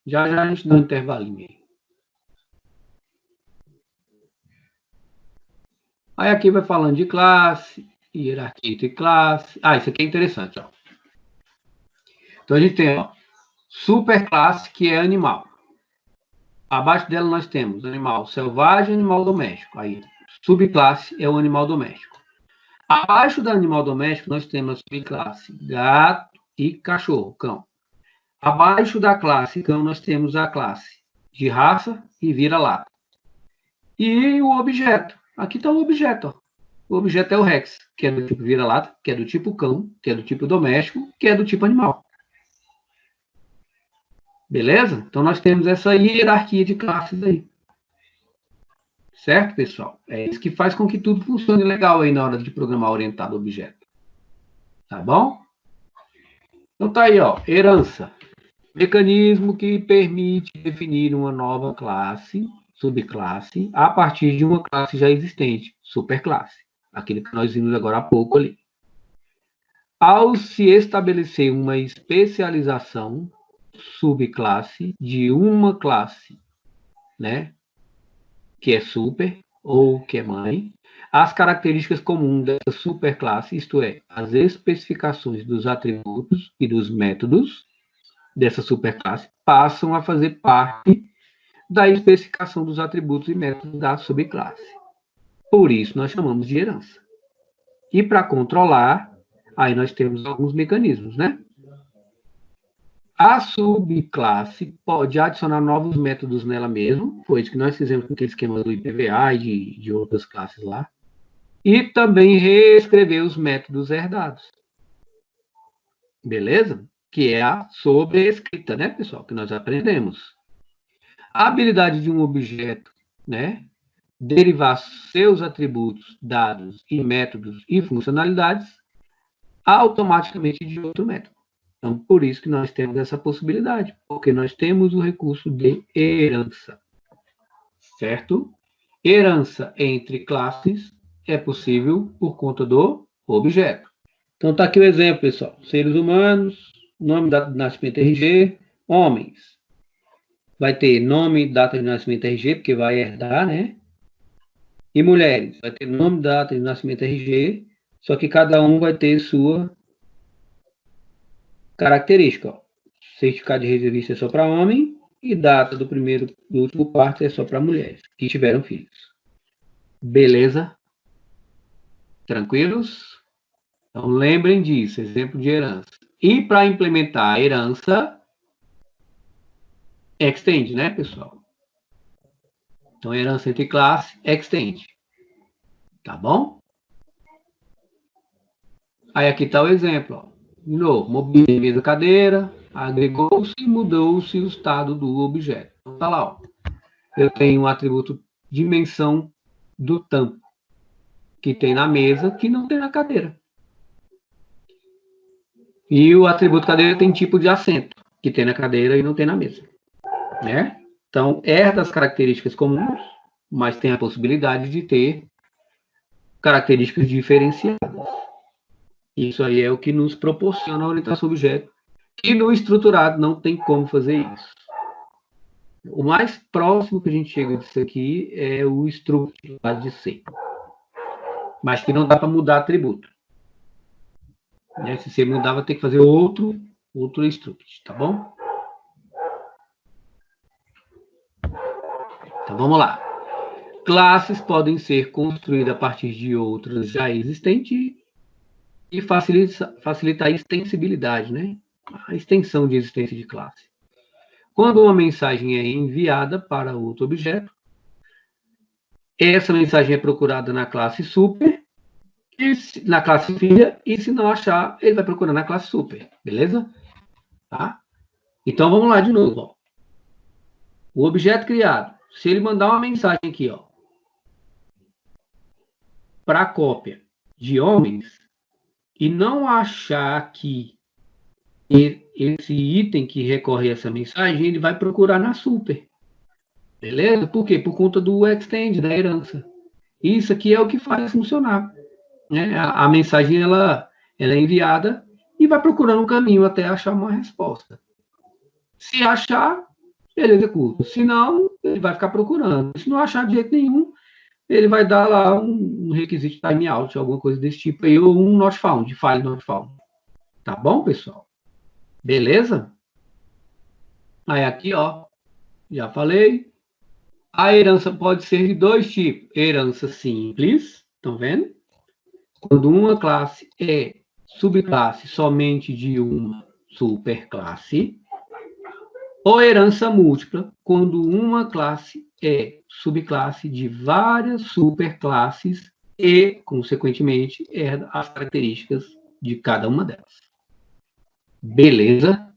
Já a gente dá um intervalinho aí. Aí aqui vai falando de classe, hierarquia entre classe. Isso aqui é interessante, ó. Então a gente tem, ó, superclasse, que é animal. Abaixo dela nós temos animal selvagem e animal doméstico. Aí, subclasse é o animal doméstico. Abaixo do animal doméstico nós temos a subclasse gato e cachorro, cão. Abaixo da classe cão nós temos a classe de raça e vira-lata. E o objeto. Aqui está o objeto, ó. O objeto é o Rex, que é do tipo vira-lata, que é do tipo cão, que é do tipo doméstico, que é do tipo animal. Beleza? Então, nós temos essa hierarquia de classes aí. Certo, pessoal? É isso que faz com que tudo funcione legal aí na hora de programar orientado a objeto. Tá bom? Então, tá aí, ó. Herança. Mecanismo que permite definir uma nova classe, subclasse, a partir de uma classe já existente, superclasse. Aquilo que nós vimos agora há pouco ali. Ao se estabelecer uma especialização, subclasse de uma classe, né, que é super ou que é mãe, as características comuns dessa superclasse, isto é, as especificações dos atributos e dos métodos dessa superclasse, passam a fazer parte da especificação dos atributos e métodos da subclasse. Por isso, nós chamamos de herança. E para controlar, aí nós temos alguns mecanismos, né? A subclasse pode adicionar novos métodos nela mesma, foi isso que nós fizemos com aquele esquema do IPVA e de outras classes lá, e também reescrever os métodos herdados. Beleza? Que é a sobrescrita, né, pessoal, que nós aprendemos. A habilidade de um objeto, né, derivar seus atributos, dados e métodos e funcionalidades automaticamente de outro método. Então, por isso que nós temos essa possibilidade, porque nós temos o recurso de herança, certo? Herança entre classes é possível por conta do objeto. Então, tá aqui o exemplo, pessoal. Seres humanos, nome, data de nascimento, RG, homens. Vai ter nome, data de nascimento, RG, porque vai herdar, né? E mulheres, vai ter nome, data de nascimento, RG, só que cada um vai ter sua característica, ó. Certificado de reservista é só para homem e data do primeiro e último parto é só para mulheres que tiveram filhos. Beleza? Tranquilos? Então lembrem disso, exemplo de herança. E para implementar a herança, extend, né, pessoal? Então herança entre classe, extend. Tá bom? Aí aqui está o exemplo, ó. De novo, mobilizei mesa cadeira, agregou-se e mudou-se o estado do objeto. Então, tá lá, ó. Eu tenho um atributo dimensão do tampo, que tem na mesa, que não tem na cadeira. E o atributo cadeira tem tipo de assento, que tem na cadeira e não tem na mesa. Né? Então, herda as características comuns, mas tem a possibilidade de ter características diferenciadas. Isso aí é o que nos proporciona a orientação a objeto, que no estruturado não tem como fazer isso. O mais próximo que a gente chega disso aqui é o struct de C. Mas que não dá para mudar atributo. Né? Se você mudar, vai ter que fazer outro struct, tá bom? Então vamos lá. Classes podem ser construídas a partir de outras já existentes e facilitar a extensibilidade, né? A extensão de existência de classe. Quando uma mensagem é enviada para outro objeto, essa mensagem é procurada na classe super, na classe filha, e se não achar, ele vai procurar na classe super, beleza? Tá? Então, vamos lá de novo. Ó. O objeto criado se ele mandar uma mensagem aqui, ó, para cópia de homens, e não achar que esse item que recorre a essa mensagem, ele vai procurar na super. Beleza? Por quê? Por conta do extend, da herança. Isso aqui é o que faz funcionar. Né? A mensagem ela é enviada e vai procurando um caminho até achar uma resposta. Se achar, ele executa. Se não, ele vai ficar procurando. Se não achar de jeito nenhum, ele vai dar lá um requisito de timeout, alguma coisa desse tipo aí, ou um not found, file not found. Tá bom, pessoal? Beleza? Aí aqui, ó, já falei. A herança pode ser de dois tipos. Herança simples, estão vendo? Quando uma classe é subclasse somente de uma superclasse. Ou herança múltipla, quando uma classe é subclasse de várias superclasses e, consequentemente, herda as características de cada uma delas. Beleza?